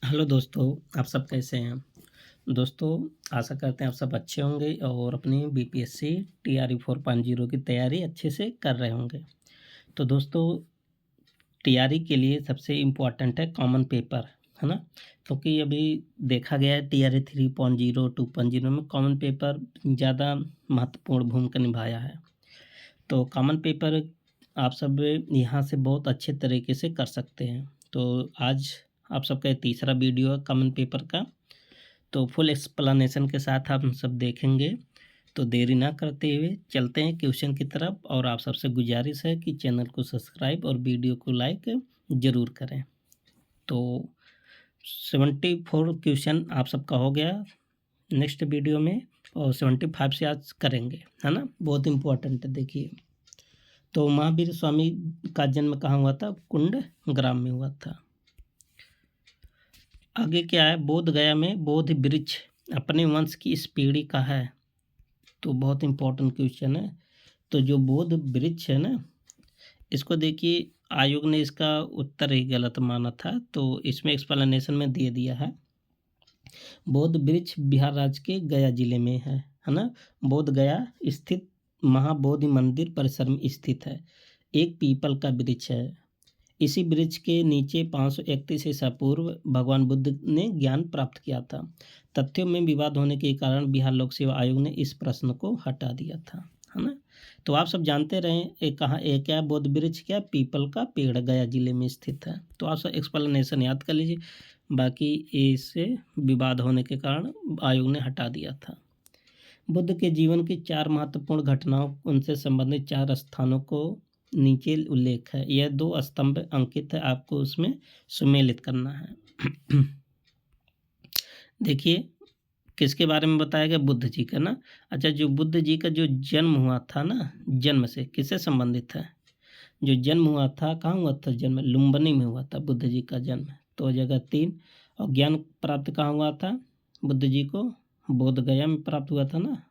Hello दोस्तों, आप सब कैसे हैं? दोस्तों, आशा करते हैं आप सब अच्छे होंगे और अपनी बीपीएससी टीआरई 4.0 की तैयारी अच्छे से कर रहे होंगे। तो दोस्तों, टीआरई के लिए सबसे इम्पोर्टेंट है कॉमन पेपर, है ना? क्योंकि अभी देखा गया है टीआरई 3.0, 2.0 में कॉमन पेपर ज़्यादा महत्वपूर्ण भूमिका निभाया है। तो कॉमन पेपर आप सब यहाँ से बहुत अच्छे तरीके से कर सकते हैं। तो आज आप सबका ये तीसरा वीडियो है कॉमन पेपर का। तो फुल एक्सप्लेनेशन के साथ हम सब देखेंगे। तो देरी ना करते हुए चलते हैं क्वेश्चन की तरफ, और आप सबसे गुजारिश है कि चैनल को सब्सक्राइब और वीडियो को लाइक ज़रूर करें। तो 74 क्वेश्चन आप सबका हो गया नेक्स्ट वीडियो में, और 75 से आज करेंगे, है ना? बहुत इम्पोर्टेंट है, देखिए। तो महावीर स्वामी का जन्म कहाँ हुआ था? कुंड ग्राम में हुआ था। आगे क्या है? बोध गया में बोध वृक्ष अपने वंश की इस पीढ़ी का है। तो बहुत इम्पोर्टेंट क्वेश्चन है। तो जो बोध वृक्ष है ना, इसको देखिए, आयोग ने इसका उत्तर ही गलत माना था, तो इसमें एक्सप्लेनेशन में दे दिया है। बोध वृक्ष बिहार राज्य के गया जिले में है ना? बोध गया स्थित महाबोधि मंदिर परिसर में स्थित है। एक पीपल का वृक्ष है। इसी वृक्ष के नीचे 531 ईसा पूर्व भगवान बुद्ध ने ज्ञान प्राप्त किया था। तथ्यों में विवाद होने के कारण बिहार लोक सेवा आयोग ने इस प्रश्न को हटा दिया था, है ना? तो आप सब जानते रहे ये क्या बोध वृक्ष, क्या पीपल का पेड़ गया जिले में स्थित है। तो आप सब एक्सप्लेनेशन याद कर लीजिए। बाकी इससे विवाद होने के कारण आयोग ने हटा दिया था। बुद्ध के जीवन की 4 महत्वपूर्ण घटनाओं, उनसे संबंधित 4 स्थानों को नीचे उल्लेख है। यह 2 स्तंभ अंकित है, आपको उसमें सुमेलित करना है। देखिए, किसके बारे में बताया गया? बुद्ध जी का ना। अच्छा, जो बुद्ध जी का जो जन्म हुआ था ना, जन्म से किससे संबंधित है? जो जन्म हुआ था, कहाँ हुआ था जन्म? लुम्बिनी में हुआ था बुद्ध जी का जन्म। तो जगह 3। और ज्ञान प्राप्त कहाँ हुआ था बुद्ध जी को? बोध गया में प्राप्त हुआ था ना।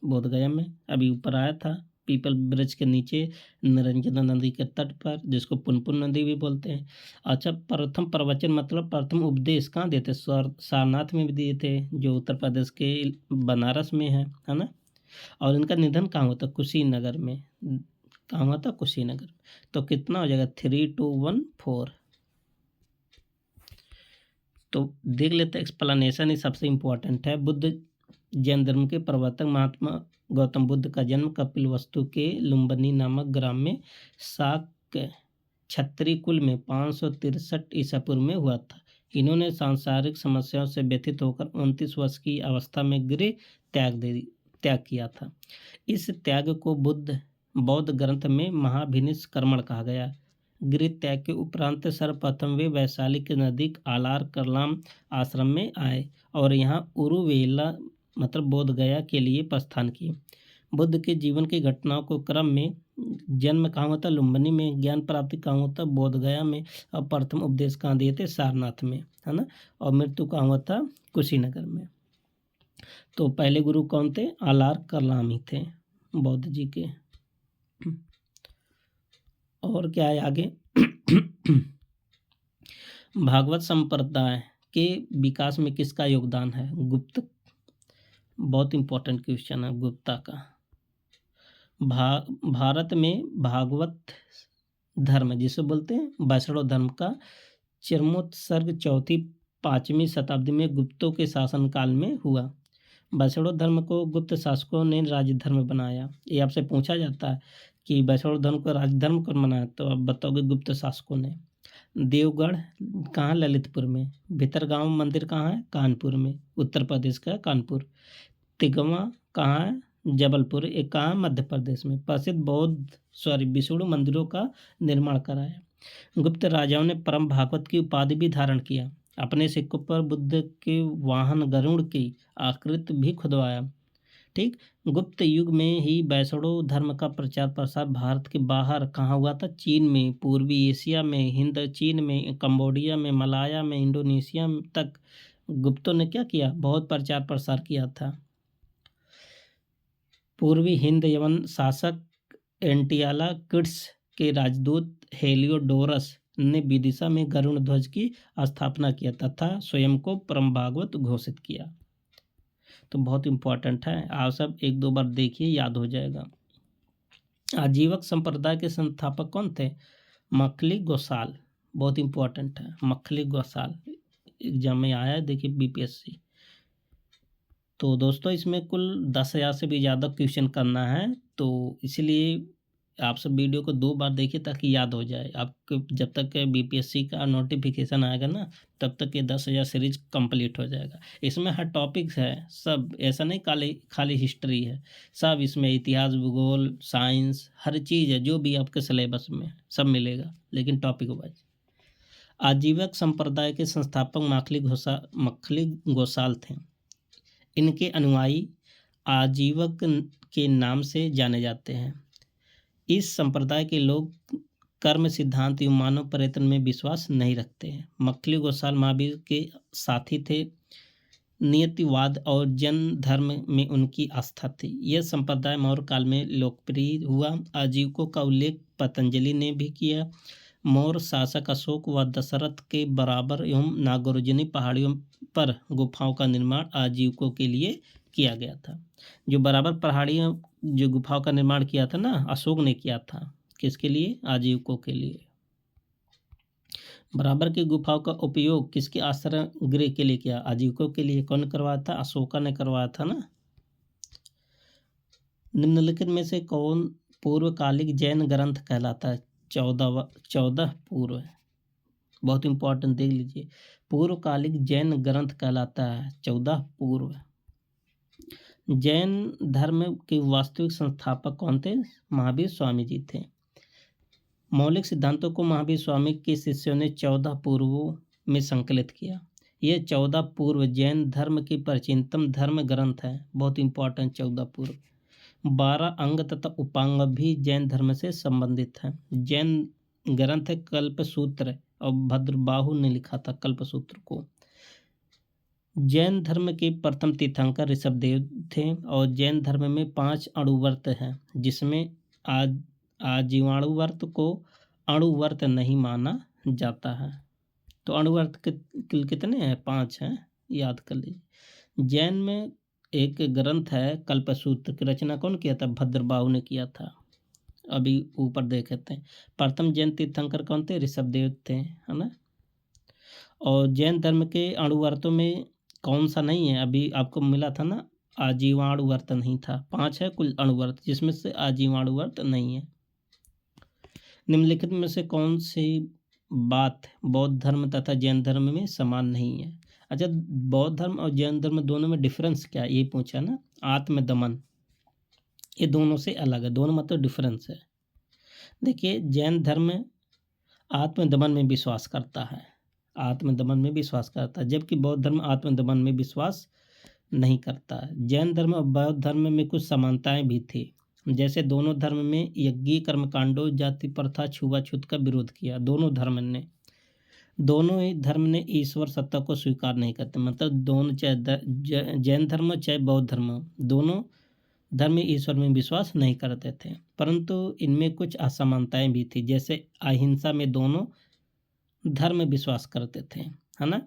बोध गया में अभी ऊपर आया था, पीपल वृक्ष के नीचे, निरंजना नदी के तट पर, जिसको पुनपुन नदी भी बोलते हैं। अच्छा, प्रथम प्रवचन मतलब प्रथम उपदेश कहाँ देते? सारनाथ में भी दिए थे, जो उत्तर प्रदेश के बनारस में है ना? और इनका निधन कहाँ हुआ था? कुशीनगर में। कहाँ हुआ था? कुशीनगर। तो कितना हो जाएगा? 3, 2, 1, 4। तो देख लेते हैं, एक्सप्लेनेशन ही सबसे इम्पोर्टेंट है। बुद्ध जैन धर्म के प्रवर्तक महात्मा गौतम बुद्ध का जन्म कपिलवस्तु के लुम्बिनी नामक ग्राम में शाक्य क्षत्रिय कुल में 563 ईसा पूर्व में हुआ था। इन्होंने सांसारिक समस्याओं से व्यथित होकर 29 वर्ष की अवस्था में गृह त्याग किया था। इस त्याग को बौद्ध ग्रंथ में महाभिनिष्कर्मण कहा गया। गृह त्याग के उपरांत सर्वप्रथम वे वैशाली के नजदीक आलार करलाम आश्रम में आए और यहाँ उरुवेला मतलब बोध गया के लिए प्रस्थान किए। बुद्ध के जीवन की घटनाओं को क्रम में जन्म कहाँ हुआ था? लुम्बिनी में। ज्ञान प्राप्ति कहाँ हुआ था? बोध गया में। और प्रथम उपदेश कहाँ दिए थे? सारनाथ में, है ना? और मृत्यु कहाँ हुआ था? कुशीनगर में। तो पहले गुरु कौन थे? आलार करलाम ही थे बौद्ध जी के। और क्या है आगे? भागवत संप्रदाय के विकास में किसका योगदान है? गुप्त। बहुत इंपॉर्टेंट क्वेश्चन है गुप्ता का। भारत में भागवत धर्म जिसे बोलते हैं वैष्णव धर्म का चरमोत्सर्ग 4वीं-5वीं शताब्दी में गुप्तों के शासनकाल में हुआ। वैष्णव धर्म को गुप्त शासकों ने राजधर्म बनाया। ये आपसे पूछा जाता है कि वैष्णव धर्म को राजधर्म कौन बनाया, तो आप बताओगे गुप्त शासकों ने। देवगढ़ कहाँ? ललितपुर में। भीतरगांव मंदिर कहाँ है? कानपुर में, उत्तर प्रदेश का कानपुर। तिगवा कहाँ है? जबलपुर। एक कहाँ? मध्य प्रदेश में। प्रसिद्ध विष्णु मंदिरों का निर्माण कराया। गुप्त राजाओं ने परम भागवत की उपाधि भी धारण किया। अपने सिक्कों पर बुद्ध के वाहन गरुड़ की आकृति भी खुदवाया। ठीक। गुप्त युग में ही वैष्णव धर्म का प्रचार प्रसार भारत के बाहर कहाँ हुआ था? चीन में, पूर्वी एशिया में, हिंद चीन में, कंबोडिया में, मलाया में, इंडोनेशिया तक गुप्तों ने क्या किया? बहुत प्रचार प्रसार किया था। पूर्वी हिंद यवन शासक एंटियाला किड्स के राजदूत हेलियोडोरस ने विदिशा में गरुड़ ध्वज की स्थापना किया तथा स्वयं को परम भागवत घोषित किया। तो बहुत इंपॉर्टेंट है, आप सब एक दो बार देखिए, याद हो जाएगा। आजीवक संप्रदाय के संस्थापक कौन थे? मखली गोसाल। बहुत इंपॉर्टेंट है, मखली गोसाल, एग्जाम में आया है, देखिए बीपीएससी। तो दोस्तों इसमें कुल 10,000 से भी ज़्यादा क्वेश्चन करना है, तो इसलिए आप सब वीडियो को 2 बार देखिए ताकि याद हो जाए आपको। जब तक बीपीएससी का नोटिफिकेशन आएगा ना, तब तक ये 10,000 सीरीज कंप्लीट हो जाएगा। इसमें हर टॉपिक्स है सब, ऐसा नहीं खाली हिस्ट्री है, सब इसमें इतिहास, भूगोल, साइंस, हर चीज़ है, जो भी आपके सिलेबस में सब मिलेगा, लेकिन टॉपिक वाइज। आजीवक संप्रदाय के संस्थापक मखली गोसाल थे। इनके अनुयायी आजीवक के नाम से जाने जाते हैं। इस संप्रदाय के लोग कर्म सिद्धांत एवं मानव पर्यटन में विश्वास नहीं रखते हैं। मखली गोसाल महावीर के साथी थे। नियतिवाद और जैन धर्म में उनकी आस्था थी। यह संप्रदाय मौर्य काल में लोकप्रिय हुआ। आजीवकों का उल्लेख पतंजलि ने भी किया। मौर्य शासक अशोक व दशरथ के बराबर एवं नागार्जुनी पहाड़ियों पर गुफाओं का निर्माण आजीवकों के लिए किया गया था। जो बराबर पहाड़ियों जो गुफाओं का निर्माण किया था ना, अशोक ने किया था। किसके लिए? आजीवकों के लिए। बराबर की गुफाओं का उपयोग किसके आश्रय गृह के लिए किया? आजीवकों के लिए। कौन करवाया था? अशोका ने करवाया था ना। निम्नलिखित में से कौन पूर्वकालिक जैन ग्रंथ कहलाता है? 14 पूर्व। बहुत इंपॉर्टेंट, देख लीजिए। पूर्वकालिक जैन ग्रंथ कहलाता है 14 पूर्व। जैन धर्म के वास्तविक संस्थापक कौन थे? महावीर स्वामी जी थे। मौलिक सिद्धांतों को महावीर स्वामी के शिष्यों ने 14 पूर्वों में संकलित किया। यह 14 पूर्व जैन धर्म की प्राचीनतम धर्म ग्रंथ है। बहुत इंपॉर्टेंट 14 पूर्व। 12 अंग तथा उपांग भी जैन धर्म से संबंधित हैं। जैन ग्रंथ है कल्पसूत्र, और भद्रबाहु ने लिखा था कल्पसूत्र को। जैन धर्म के प्रथम तीर्थंकर ऋषभदेव थे। और जैन धर्म में 5 अणुव्रत हैं, जिसमें आजीवाणुव्रत को अणुव्रत नहीं माना जाता है। तो अणुव्रत कितने हैं? 5 हैं, याद कर लीजिए। जैन में एक ग्रंथ है कल्पसूत्र की रचना कौन किया था? भद्रबाहु ने किया था। अभी ऊपर देखते हैं। प्रथम जैन तीर्थंकर कौन थे? ऋषभदेव थे, है ना। और जैन धर्म के अणुव्रतों में कौन सा नहीं है? अभी आपको मिला था ना, आजीवाणुव्रत नहीं था। 5 है कुल अणुव्रत, जिसमें से आजीवाणुव्रत नहीं है। निम्नलिखित में से कौन सी बात बौद्ध धर्म तथा जैन धर्म में समान नहीं है? अच्छा, बौद्ध धर्म और जैन धर्म दोनों में डिफरेंस क्या है, ये पूछा ना। आत्मदमन, ये दोनों से अलग है, दोनों मतलब डिफरेंस है। देखिए, जैन धर्म आत्मदमन में विश्वास करता है, आत्मदमन में विश्वास करता है, जबकि बौद्ध धर्म आत्मदमन में विश्वास नहीं करता है। जैन धर्म और बौद्ध धर्म में कुछ समानताएं भी थी, जैसे दोनों धर्म में यज्ञीय कर्मकांडों, जाति प्रथा, छुआछूत का विरोध किया। दोनों ही धर्म ने ईश्वर सत्ता को स्वीकार नहीं करते। मतलब दोनों, चाहे जैन धर्म चाहे बौद्ध धर्म, दोनों धर्म ईश्वर में विश्वास नहीं करते थे, परंतु इनमें कुछ असमानताएं भी थी। जैसे अहिंसा में दोनों धर्म विश्वास करते थे, है ना।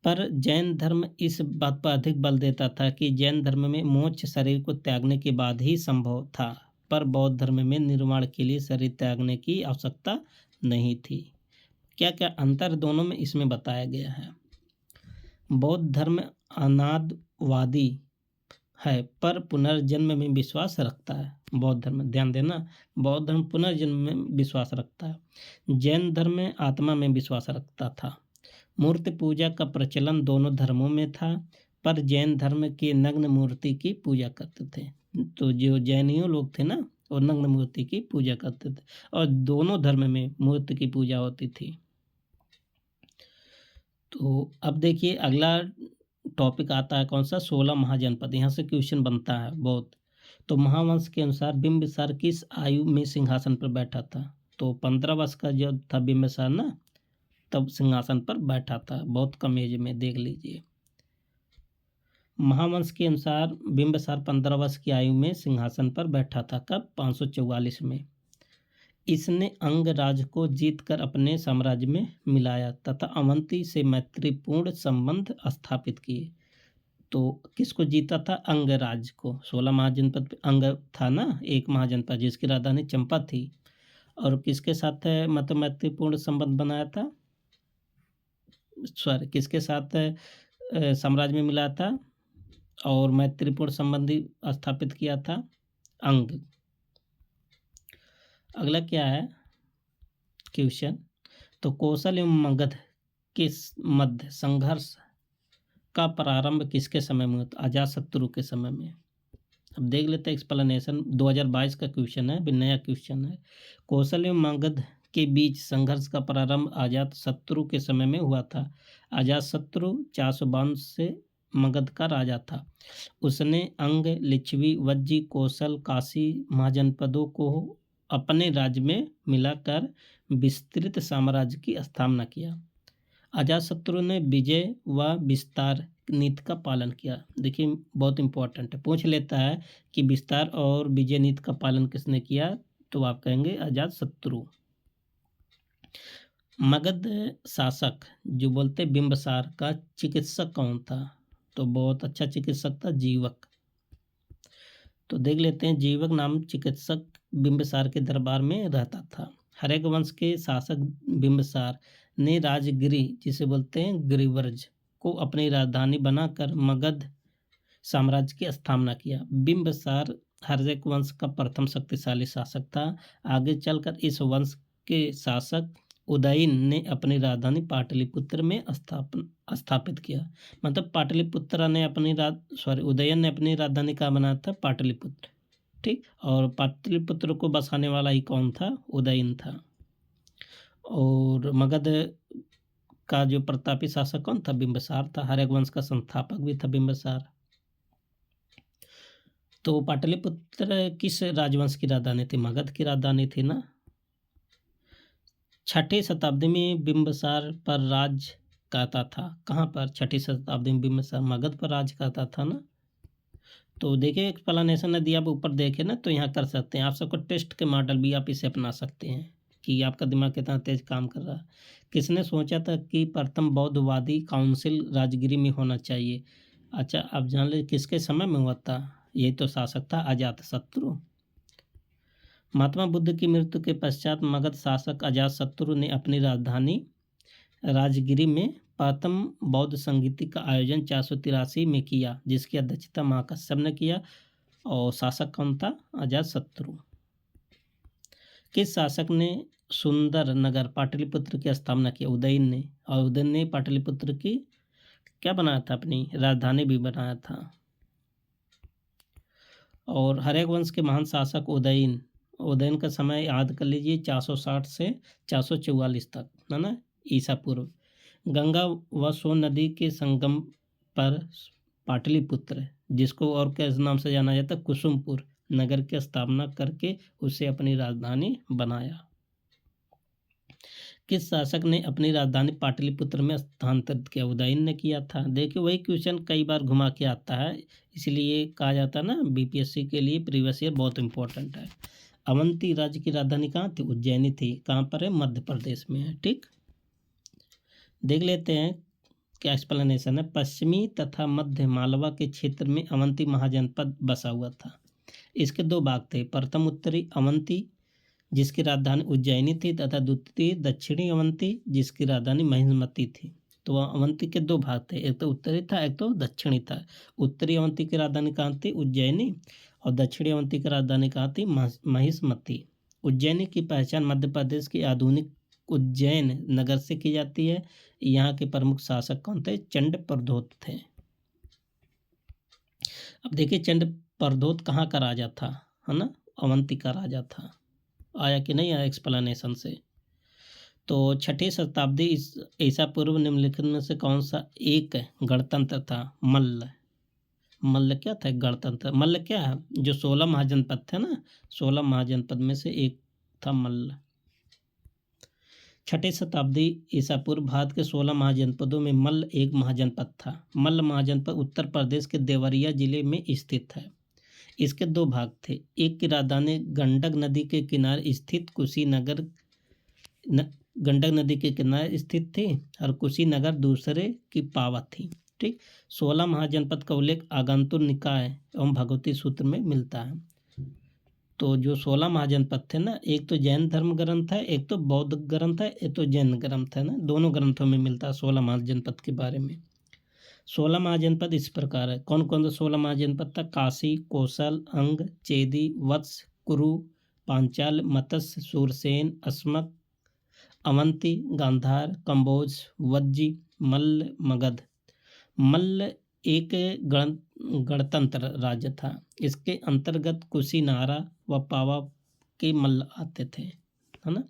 पर जैन धर्म इस बात पर अधिक बल देता था कि जैन धर्म में मोक्ष शरीर को त्यागने के बाद ही संभव था, पर बौद्ध धर्म में निर्वाण के लिए शरीर त्यागने की आवश्यकता नहीं थी। क्या क्या अंतर दोनों में इसमें बताया गया है। बौद्ध धर्म अनादवादी है, पर पुनर्जन्म में विश्वास रखता है। बौद्ध धर्म, ध्यान देना, बौद्ध धर्म पुनर्जन्म में विश्वास रखता है। जैन धर्म में आत्मा में विश्वास रखता था। मूर्ति पूजा का प्रचलन दोनों धर्मों में था, पर जैन धर्म के नग्न मूर्ति की पूजा करते थे। तो जो जैनियों लोग थे ना, वो नग्न मूर्ति की पूजा करते थे, और दोनों धर्म में मूर्ति की पूजा होती थी। तो अब देखिए अगला टॉपिक आता है कौन सा? 16 महाजनपद। यहाँ से क्वेश्चन बनता है बहुत। तो महावंश के अनुसार बिंबिसार किस आयु में सिंहासन पर बैठा था? तो 15 वर्ष का जब था बिंबिसार ना, तब सिंहासन पर बैठा था, बहुत कम एज में, देख लीजिए। महावंश के अनुसार बिंबिसार 15 वर्ष की आयु में सिंहासन पर बैठा था। कब? 544 में। इसने अंगराज को जीतकर अपने साम्राज्य में मिलाया तथा अवंती से मैत्रीपूर्ण संबंध स्थापित किए। तो किसको जीता था? अंगराज को। 16 महाजनपद पे अंग था ना, एक महाजनपद जिसकी राजधानी चंपा थी। और किसके साथ मतलब मैत्रीपूर्ण संबंध बनाया था? सॉरी, किसके साथ साम्राज्य में मिला था और मैत्रीपूर्ण संबंधी स्थापित किया था? अंग। अगला क्या है क्वेश्चन? तो कौशल एवं मगध के मध्य संघर्ष का प्रारंभ किसके समय में होता? अजातशत्रु के समय में। अब देख लेते हैं एक्सप्लेनेशन। 2022 का क्वेश्चन है, नया क्वेश्चन है। कौशल एवं मगध के बीच संघर्ष का प्रारंभ अजातशत्रु के समय में हुआ था। अजातशत्रु 452 से मगध का राजा था। उसने अंग, लिच्छवी, वज्जी, कौशल, काशी महाजनपदों को अपने राज्य में मिलाकर विस्तृत साम्राज्य की स्थापना किया। अजातशत्रु ने विजय व विस्तार नीति का पालन किया। देखिए बहुत इंपॉर्टेंट है, पूछ लेता है कि विस्तार और विजय नीति का पालन किसने किया, तो आप कहेंगे अजातशत्रु। मगध शासक जो बोलते बिंबिसार का चिकित्सक कौन था? तो बहुत अच्छा चिकित्सक था जीवक। तो देख लेते हैं, जीवक नाम चिकित्सक बिंबिसार के दरबार में रहता था। हर्यक वंश के शासक बिंबिसार ने राजगिरी जिसे बोलते हैं गिरिव्रज को अपनी राजधानी बनाकर मगध साम्राज्य की स्थापना किया। बिंबिसार हर्यक वंश का प्रथम शक्तिशाली शासक था। आगे चलकर इस वंश के शासक उदयन ने अपनी राजधानी पाटलिपुत्र में स्थापित किया। मतलब पाटलिपुत्र ने अपनी उदयन ने अपनी राजधानी कहाँ बनाया था? पाटलिपुत्र। ठीक, और पाटलिपुत्र को बसाने वाला ही कौन था? उदयन था। और मगध का जो प्रतापी शासक कौन था? बिंबिसार था। हर्यक वंश का संस्थापक भी था बिंबिसार। तो पाटलिपुत्र किस राजवंश की राजधानी थी? मगध की राजधानी थी ना। 6ठी शताब्दी में बिंबिसार पर राज करता था। कहाँ पर? 6ठी शताब्दी में बिंबिसार मगध पर राज करता था ना। तो देखिए एक्सप्लेनेशन ने दिया, आप ऊपर देखे ना, तो यहाँ कर सकते हैं। आप सबको टेस्ट के मॉडल भी आप इसे अपना सकते हैं कि आपका दिमाग कितना तेज काम कर रहा है। किसने सोचा था कि प्रथम बौद्धवादी काउंसिल राजगिरी में होना चाहिए? अच्छा, आप जान ले किसके समय में हुआ था? यही तो शासक था अजातशत्रु। महात्मा बुद्ध की मृत्यु के पश्चात मगध शासक अजातशत्रु ने अपनी राजधानी राजगिरी में प्रथम बौद्ध संगीति का आयोजन 483 में किया, जिसकी अध्यक्षता महाकश्यप ने किया। और शासक कौन था? अजातशत्रु। किस शासक ने सुंदर नगर पाटलिपुत्र की स्थापना की? उदयन ने। और उदयन ने पाटलिपुत्र की क्या बनाया था? अपनी राजधानी भी बनाया था। और हर्यक वंश के महान शासक उदयन का समय याद कर लीजिए, 460 से 444 तक, है ना, ईसा पूर्व। गंगा व सोन नदी के संगम पर पाटलिपुत्र, जिसको और किस नाम से जाना जाता है? कुसुमपुर नगर की स्थापना करके उसे अपनी राजधानी बनाया। किस शासक ने अपनी राजधानी पाटलिपुत्र में स्थानांतरित किया? उदयन ने किया था। देखिए वही क्वेश्चन कई बार घुमा के आता है, इसलिए कहा जाता है ना बीपीएससी के लिए प्रीवियस ईयर बहुत इंपॉर्टेंट है। अवंती राज्य की राजधानी कहाँ थी? उज्जैनी थी। कहाँ पर है? मध्य प्रदेश में है। ठीक, देख लेते हैं क्या एक्सप्लेनेशन है। पश्चिमी तथा मध्य मालवा के क्षेत्र में अवंती महाजनपद बसा हुआ था। इसके दो भाग थे। प्रथम उत्तरी अवंती जिसकी राजधानी उज्जैनी थी तथा द्वितीय दक्षिणी अवंती जिसकी राजधानी महिष्मती थी। तो अवंती के दो भाग थे, एक तो उत्तरी था, एक तो दक्षिणी था। उत्तरी अवंती की राजधानी कहाँ थी? उज्जैनी। और दक्षिणी अवंती की राजधानी कहाँ थी? महिष्मती। उज्जैनी की पहचान मध्य प्रदेश के आधुनिक उज्जैन नगर से की जाती है। यहाँ के प्रमुख शासक कौन थे? चंड प्रद्योत थे। अब देखिए चंड प्रद्योत कहाँ का राजा था, है ना? अवंती का राजा था। आया कि नहीं आया एक्सप्लेनेशन से? तो 6ठी शताब्दी ईसा पूर्व निम्नलिखित में से कौन सा एक गणतंत्र था? मल्ल। मल्ल क्या था? गणतंत्र। मल्ल क्या है? जो 16 महाजनपद थे ना, 16 महाजनपद में से एक था मल्ल। 6ठी शताब्दी ईसा पूर्व भारत के 16 महाजनपदों में मल्ल एक महाजनपद था। मल्ल महाजनपद उत्तर प्रदेश के देवरिया जिले में स्थित है। इसके दो भाग थे। एक की राजधानी गंडक नदी के किनारे स्थित कुशीनगर गंडक नदी के किनारे स्थित थी और कुशीनगर दूसरे की पावत थी। ठीक। 16 महाजनपद का उल्लेख आगंतुक निकाय एवं भगवती सूत्र में मिलता है। तो जो 16 महाजनपद थे ना, एक तो जैन धर्म ग्रंथ है, एक तो बौद्ध ग्रंथ है, एक तो जैन ग्रंथ है ना, दोनों ग्रंथों में मिलता है 16 महाजनपद के बारे में। 16 महाजनपद इस प्रकार है। कौन कौन सा 16 महाजनपद था? काशी, कौशल, अंग, चेदी, वत्स, कुरु, पांचाल, मत्स्य, सूरसेन, अस्मक, अवंती, गांधार, कंबोज, वज्जी, मल्ल, मगध। मल्ल एक गणतंत्र राज्य था। इसके अंतर्गत कुशीनारा व पावा के मल्ल आते थे, है ना।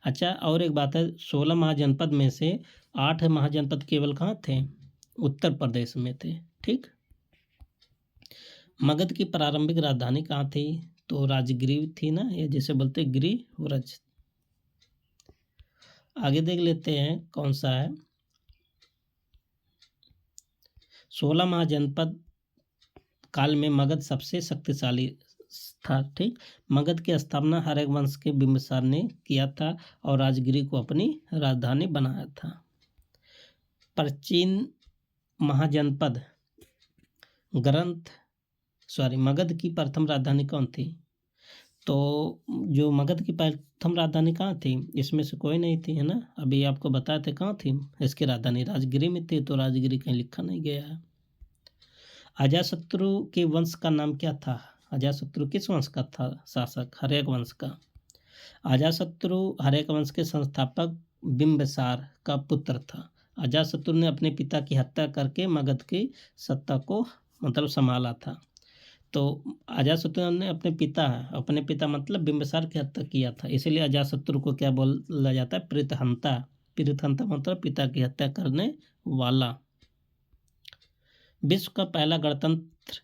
अच्छा, और एक बात है, 16 महाजनपद में से 8 महाजनपद केवल कहाँ थे? उत्तर प्रदेश में थे। ठीक। मगध की प्रारंभिक राजधानी कहाँ थी? तो राजगिरी थी ना, ये जैसे बोलते गिरिव्रज। आगे देख लेते हैं कौन सा है। 16 महाजनपद काल में मगध सबसे शक्तिशाली था। ठीक। मगध की स्थापना हर्यक वंश के बिंबिसार ने किया था और राजगिरी को अपनी राजधानी बनाया था। प्राचीन महाजनपद मगध की प्रथम राजधानी कौन थी? तो जो मगध की प्रथम राजधानी कहाँ थी? इसमें से कोई नहीं थी, है ना। अभी आपको बताए थे कहाँ थी इसकी राजधानी, राजगिरी में थी। तो राजगिरी कहीं लिखा नहीं गया है। अजातशत्रु के वंश का नाम क्या था? अजातशत्रु किस वंश का था शासक? हर्यक वंश का। अजातशत्रु हर्यक वंश के संस्थापक बिंबिसार का पुत्र था। अजातशत्रु ने अपने पिता की हत्या करके मगध की सत्ता को संभाला था। तो अजातशत्रु ने अपने पिता मतलब बिंबिसार की हत्या किया था। इसीलिए अजातशत्रु को क्या बोला जाता है? प्रीतहंता। प्रीतहंता मतलब पिता की हत्या करने वाला। विश्व का पहला गणतंत्र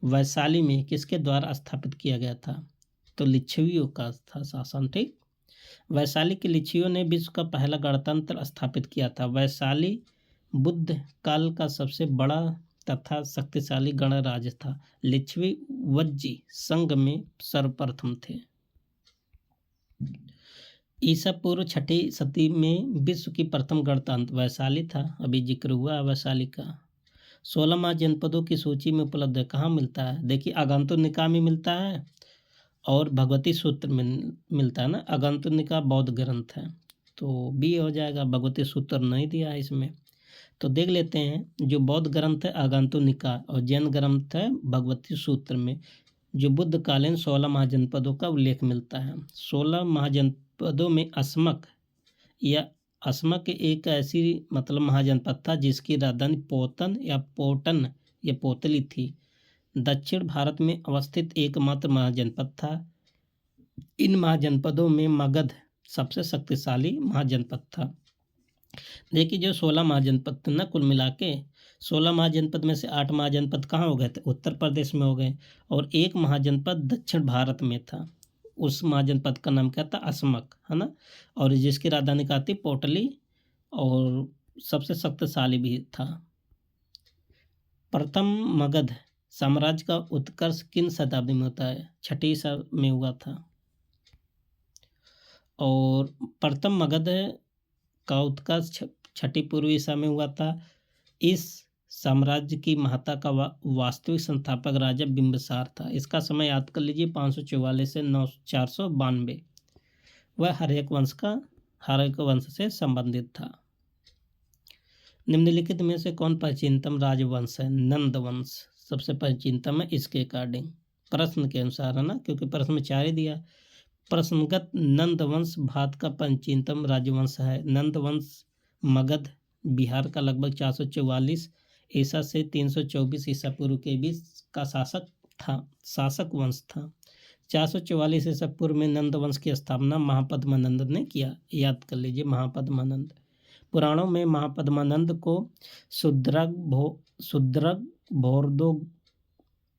वैशाली में किसके द्वारा स्थापित किया गया था? तो लिच्छवियों का था शासन। ठीक। वैशाली के लिच्छवियों ने विश्व का पहला गणतंत्र स्थापित किया था। वैशाली बुद्ध काल का सबसे बड़ा तथा शक्तिशाली गणराज्य था। लिच्छवी वज्जी संघ में सर्वप्रथम थे। ईसा पूर्व 6ठी सदी में विश्व की प्रथम गणतंत्र वैशाली था। अभी जिक्र हुआ वैशाली का। 16 महाजनपदों की सूची में उपलब्ध है। कहाँ मिलता है? देखिए, आगंतुक निकाय में मिलता है और भगवती सूत्र में मिलता है ना। आगंतुक निकाय बौद्ध ग्रंथ है, तो बी हो जाएगा। भगवती सूत्र नहीं दिया है इसमें। तो देख लेते हैं। जो बौद्ध ग्रंथ है आगंतुक निकाय और जैन ग्रंथ है भगवती सूत्र में जो बुद्धकालीन 16 महाजनपदों का उल्लेख मिलता है। 16 महाजनपदों में अस्मक एक ऐसी महाजनपद था जिसकी राजधानी पोतन या पोटन या पोतली थी। दक्षिण भारत में अवस्थित एकमात्र महाजनपद था। इन महाजनपदों में मगध सबसे शक्तिशाली महाजनपद था। देखिए, जो 16 महाजनपद थे ना, कुल मिला के 16 महाजनपद में से 8 महाजनपद कहाँ हो गए थे? उत्तर प्रदेश में हो गए। और एक महाजनपद दक्षिण भारत में था। उस महाजनपद का नाम क्या था? अस्मक, है ना। और जिसकी राजधानी कहाँ थी? पोटली, और सबसे शक्तिशाली भी था। प्रथम मगध साम्राज्य का उत्कर्ष किन शताब्दी में होता है? 6ठी में हुआ था। और प्रथम मगध का उत्कर्ष 6ठी पूर्व ईसा में हुआ था। इस साम्राज्य की महत्ता का वास्तविक संस्थापक राजा बिंबिसार था। इसका समय याद कर लीजिए, 544 से 492। वह हर्यक वंश से संबंधित था। निम्नलिखित में से कौन प्राचीनतम राजवंश है? नंद वंश सबसे प्राचीनतम है इसके अकॉर्डिंग, प्रश्न के अनुसार, है ना, क्योंकि प्रश्न में 4 ही दिया। प्रश्नगत नंद वंश भारत का प्राचीनतम राजवंश है। नंद वंश मगध बिहार का लगभग 444 ईसा से 324 ईसा पूर्व के बीच का शासक वंश था। 444 ईसा पूर्व में नंद वंश की स्थापना महापद्मानंद ने किया। याद कर लीजिए, महापद्मानंद। पुराणों में महापद्मानंद को शूद्रक भौरदो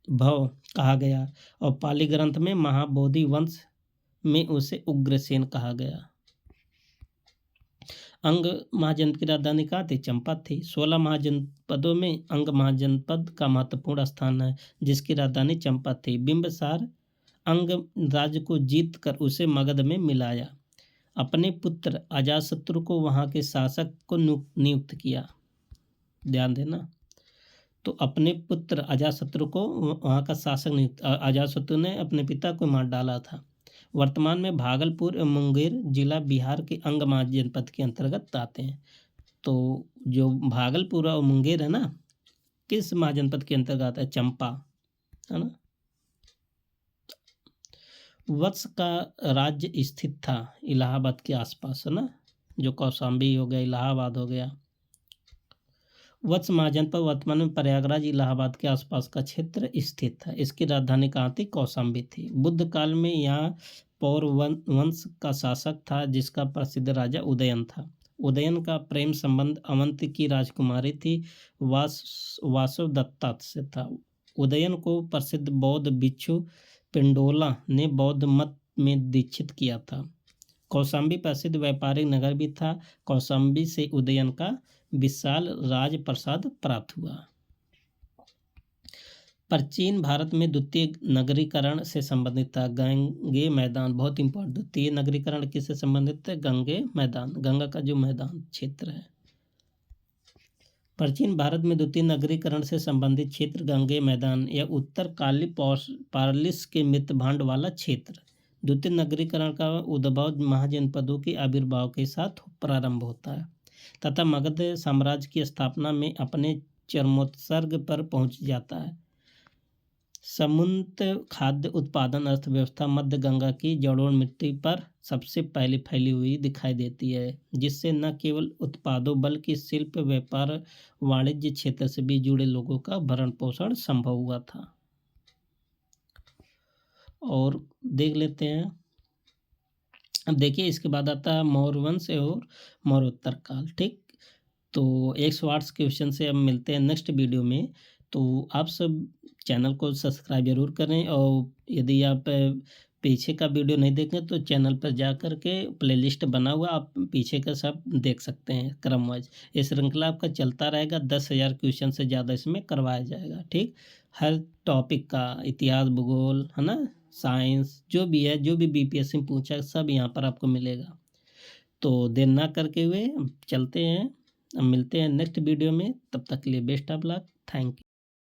भव कहा गया और पाली ग्रंथ में महाबोधि वंश में उसे उग्रसेन कहा गया। अंग महाजनपद की राजधानी कहाँ थी? चंपा थी। 16 महाजनपदों में अंग महाजनपद का महत्वपूर्ण स्थान है, जिसकी राजधानी चंपा थी। बिंबिसार अंग राज्य को जीत कर उसे मगध में मिलाया। अपने पुत्र अजातशत्रु को वहां के शासक को नियुक्त किया। ध्यान देना। तो अपने पुत्र अजातशत्रु को वहां का शासक नियुक्त, अजातशत्रु ने अपने पिता को मार डाला था। वर्तमान में भागलपुर एवं मुंगेर जिला बिहार के अंग महाजनपद के अंतर्गत आते हैं। तो जो भागलपुर और मुंगेर है ना, किस महाजनपद के अंतर्गत है? चंपा, है ना। वत्स का राज्य स्थित था इलाहाबाद के आसपास, है ना, जो कौशाम्बी हो गया, इलाहाबाद हो गया। वत्स महाजनपद वर्तमान में प्रयागराज इलाहाबाद के आसपास का क्षेत्र स्थित था। इसकी राजधानी कहाँ थी? कौशाम्बी थी। बुद्ध काल में यहाँ पौर वंश का शासक था, जिसका प्रसिद्ध राजा उदयन था। उदयन का प्रेम संबंध अवंती की राजकुमारी थी वासवदत्ता से था। उदयन को प्रसिद्ध बौद्ध भिक्षु पिंडोला ने बौद्ध मत में दीक्षित किया था। कौशाम्बी प्रसिद्ध व्यापारिक नगर भी था। कौशाम्बी से उदयन का विशाल राजप्रसाद प्राप्त हुआ। प्राचीन भारत में द्वितीय नगरीकरण से संबंधित था गंगे मैदान। बहुत इंपॉर्टेंट, द्वितीय नगरीकरण किससे संबंधित है? गंगे मैदान, गंगा का जो मैदान क्षेत्र है। प्राचीन भारत में द्वितीय नगरीकरण से संबंधित क्षेत्र गंगे मैदान या उत्तरकाली पारलिस के मृतभांड वाला क्षेत्र। द्वितीय नगरीकरण का उद्भव महाजनपदों के आविर्भाव के साथ प्रारंभ होता है तथा मगध साम्राज्य की स्थापना में अपने चरमोत्कर्ष पर पहुंच जाता है। समुन्नत खाद्य उत्पादन अर्थव्यवस्था मध्य गंगा की जड़ों मिट्टी पर सबसे पहले फैली हुई दिखाई देती है, जिससे न केवल उत्पादों बल्कि शिल्प, व्यापार, वाणिज्य क्षेत्र से भी जुड़े लोगों का भरण पोषण संभव हुआ था। और देख लेते हैं, अब देखिए इसके बाद आता है मौर्य वंश और मौर्योत्तर काल। ठीक, तो 108 क्वेश्चन से अब मिलते हैं नेक्स्ट वीडियो में। तो आप सब चैनल को सब्सक्राइब जरूर करें, और यदि आप पीछे का वीडियो नहीं देखें तो चैनल पर जा कर के प्लेलिस्ट बना हुआ, आप पीछे का सब देख सकते हैं क्रम वाइज। ये श्रृंखला आपका चलता रहेगा, 10,000 क्वेश्चन से ज़्यादा इसमें करवाया जाएगा। ठीक, हर टॉपिक का, इतिहास, भूगोल, है ना, साइंस, जो भी है, जो भी बीपीएससी में पूछा सब यहाँ पर आपको मिलेगा। तो देर ना करके हुए चलते हैं, अब मिलते हैं नेक्स्ट वीडियो में। तब तक के लिए best of luck, thank you.